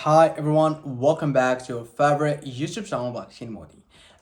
Hi everyone, welcome back to your favorite YouTube channel Blockchain Modi.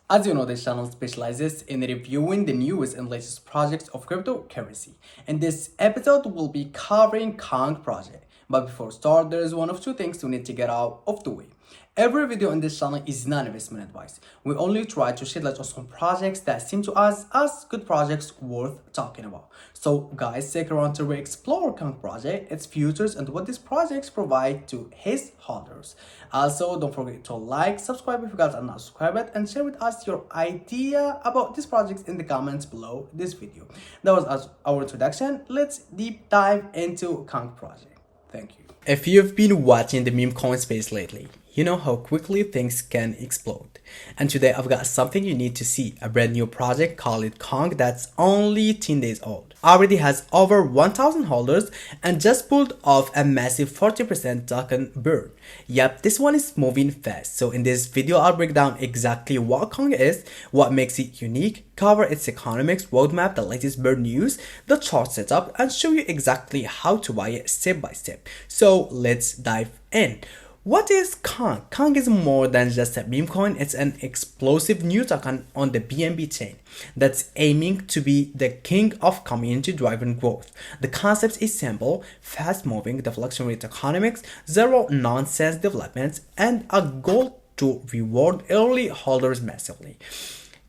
As you know, this channel specializes in reviewing the newest and latest projects of cryptocurrency. And this episode will be covering Kong project. But before start, there is one of two things we need to get out of the way. Every video on this channel is non-investment advice. We only try to shed light on some projects that seem to us as good projects worth talking about. So guys, stick around to explore Kong project, its futures, and what these projects provide to his holders. Also, don't forget to like, subscribe if you guys are not subscribed, and share with us your idea about these projects in the comments below this video. That was our introduction. Let's deep dive into Kong project. Thank you. If you've been watching the meme coin space lately, you know how quickly things can explode. And today I've got something you need to see, a brand new project called Kong that's only 10 days old. Already has over 1,000 holders and just pulled off a massive 40% token burn. Yep, this one is moving fast. So in this video I'll break down exactly what Kong is, what makes it unique, cover its economics roadmap, the latest burn news, the chart setup, and show you exactly how to buy it step by step. So let's dive in. What is Kong? Kong is more than just a meme coin. It's an explosive new token on the BNB chain that's aiming to be the king of community-driven growth. The concept is simple, fast-moving, deflection-rate economics, zero-nonsense developments, and a goal to reward early holders massively.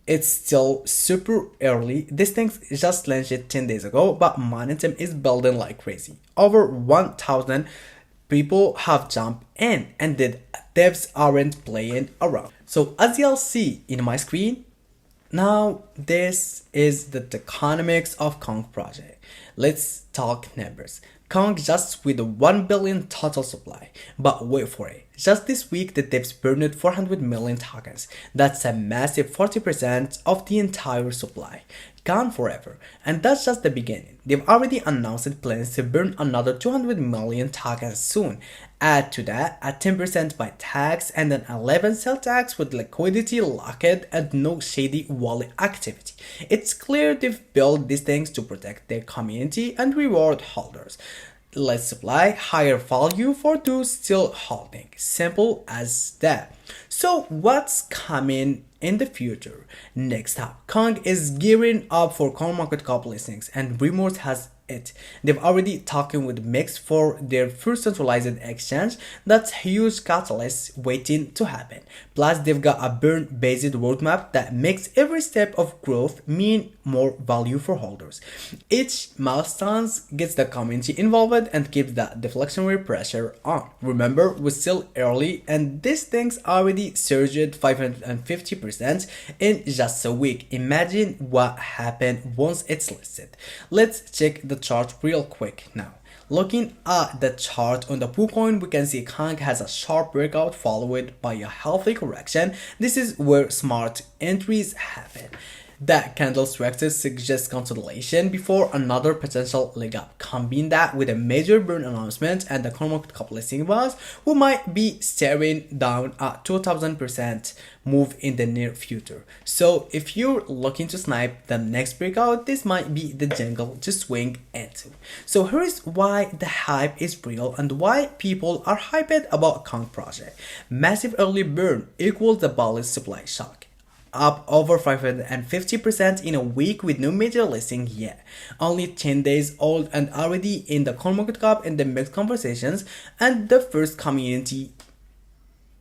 It's still super early. This thing just launched 10 days ago, but momentum is building like crazy. Over 1,000 people have jumped in, and the devs aren't playing around. So as you'll see in my screen, now this is the Tokenomics of Kong project. Let's talk numbers. Kong just with 1 billion total supply, but wait for it. Just this week the devs burned 400 million tokens. That's a massive 40% of the entire supply. Gone forever. And that's just the beginning. They've already announced plans to burn another 200 million tokens soon. Add to that a 10% by tax and an 11 sell tax with liquidity locked and no shady wallet activity. It's clear they've built these things to protect their community and reward holders. Less supply, higher value for those still holding. Simple as that. So what's coming in the future? Next up, Kong is gearing up for CoinMarketCap listings, and rumors has it they've already talking with MEXC for their first centralized exchange. That's huge catalyst waiting to happen. Plus they've got a burn based roadmap that makes every step of growth mean more value for holders. Each milestone gets the community involved and keeps that deflectionary pressure on. Remember, we're still early and this thing's already surged 550% in just a week. Imagine what happened once it's listed. Let's check the chart real quick now. Looking at the chart on the KuCoin, we can see Kong has a sharp breakout followed by a healthy correction. This is where smart entries happen. That candle structure suggests consolidation before another potential leg up. Combine that with a major burn announcement and the CoinMarketCap listing buzz, we might be staring down a 2000% move in the near future. So if you're looking to snipe the next breakout, this might be the jungle to swing into. So here is why the hype is real and why people are hyped about Kong project. Massive early burn equals the bullish supply shock. Up over 550% in a week with no major listing yet. Only 10 days old and already in the CoinMarketCap and the MEXC conversations and the first community.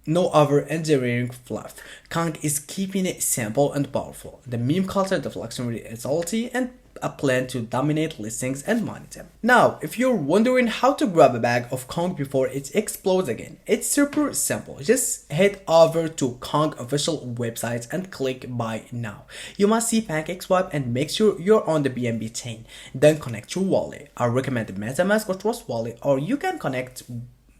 No over engineering fluff. Kong is keeping it simple and powerful. The meme culture, deflection reality, and a plan to dominate listings and momentum. Now, if you're wondering how to grab a bag of Kong before it explodes again, it's super simple. Just head over to Kong official website and click buy now. You must see PancakeSwap and make sure you're on the BNB chain. Then connect your wallet. I recommend MetaMask or Trust Wallet, or you can connect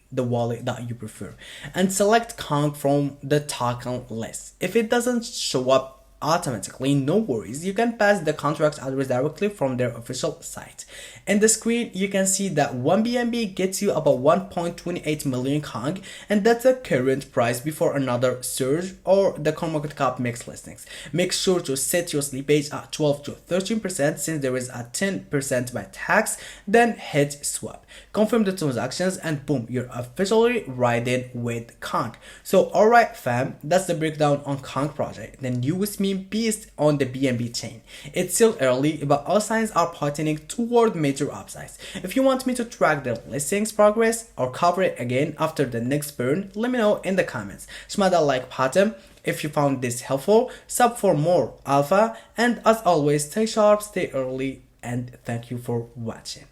the wallet that you prefer and select Kong from the token list. If it doesn't show up automatically, no worries. You can pass the contract address directly from their official site. In the screen, you can see that 1 BNB gets you about 1.28 million Kong, and that's the current price before another surge or the CoinMarketCap mixed listings. Make sure to set your slippage at 12 to 13% since there is a 10% by tax, then hit swap. Confirm the transactions and boom, you're officially riding with Kong. So alright fam, that's the breakdown on Kong project, the newest meme beast on the BNB chain. It's still early, but all signs are pointing toward major upsides. If you want me to track the listings progress or cover it again after the next burn, let me know in the comments. Smash that like button if you found this helpful, sub for more alpha, and as always, stay sharp, stay early, and thank you for watching.